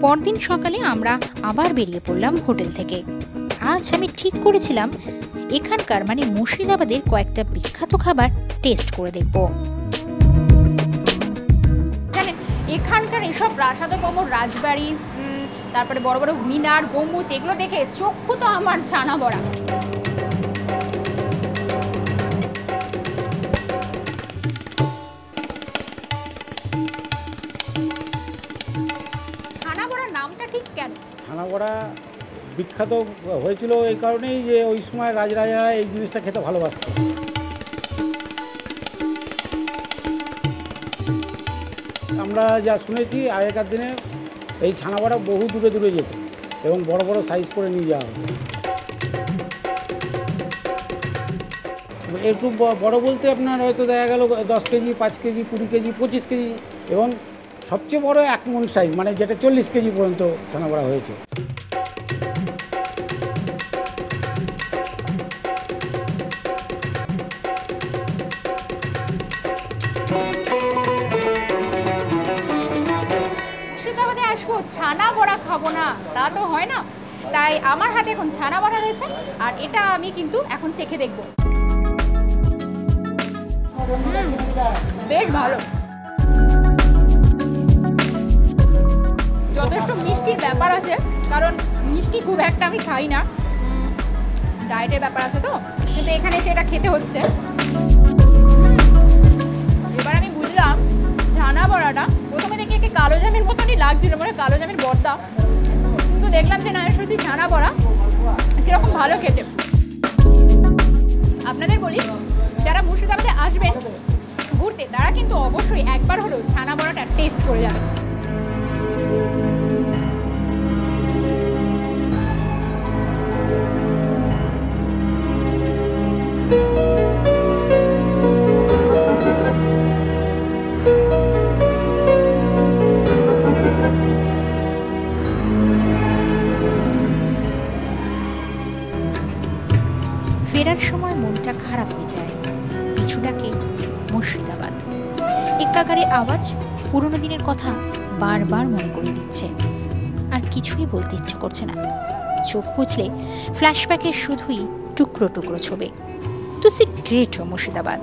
পরদিন সকালে আমরা আবার বেরিয়ে পড়লাম হোটেল থেকে। আজ আমি ঠিক করেছিলাম এখানকার মানে মুর্শিদাবাদের কয়েকটা বিখ্যাত খাবার টেস্ট করে দেখব। জানেন, এখানকার এসব প্রাসাদোপম, রাজবাড়ি, তারপরে বড় বড় মিনার, গম্বুজ, এগুলো দেখে চক্ষু তো আমার ছানা বড়া। ছানা বড়ার নামটা ঠিক কেন? ছানা বড়া বিখ্যাত হয়েছিল এই কারণেই যে ওই সময় রাজরাজারা এই জিনিসটা খেতে ভালোবাসত। আমরা যা শুনেছি আগেকার দিনে এই ছানা বড়া বহু দূরে দূরে যেত এবং বড় বড় সাইজ করে নিয়ে যাওয়া হতো। একটু বড় বলতে আপনার হয়তো দেখা গেল 10 কেজি, 5 কেজি, 20 কেজি, 25 কেজি এবং সবচেয়ে বড় 1 মণ সাইজ, মানে যেটা 40 কেজি পর্যন্ত ছানা বড়া হয়েছে। মুর্শিদাবাদে আসবো, ছানা বড়া খাবো না তা তো হয় না। তাই আমার হাতে এখন ছানা বড়া রয়েছে, আর এটা আমি কিন্তু এখন চেখে দেখবো। বেশ ভালো, যথেষ্ট মিষ্টির ব্যাপার আছে, কারণ মিষ্টি খুব একটা আমি খাই না, ডায়েটের ব্যাপার আছে তো, কিন্তু এখানে সেটা খেতে হচ্ছে। এবার আমি বুঝলাম ছানা বড়াটা প্রথমে দেখে একে কালো জামের মতনই লাগছিল, মানে কালো জামের বড়া, কিন্তু দেখলাম যে না, সত্যি ছানা বড়া কিরকম ভালো খেতে। আপনাদের বলি, যারা মুর্শিদাবাদে আসবেন ঘুরতে, তারা কিন্তু অবশ্যই একবার হলেও ছানা বড়াটা টেস্ট করে যাবেন। ফেরার সময় মনটা খারাপ হয়ে যায়, পিছু ডাকে মুর্শিদাবাদ। এক্কাগারের আওয়াজ পুরনো দিনের কথা বারবার মনে করে দিচ্ছে, আর কিছুই বলতে ইচ্ছে করছে না। চোখ বুঝলে ফ্ল্যাশব্যাকের শুধুই টুকরো টুকরো ছবি। To see great Murshidabad.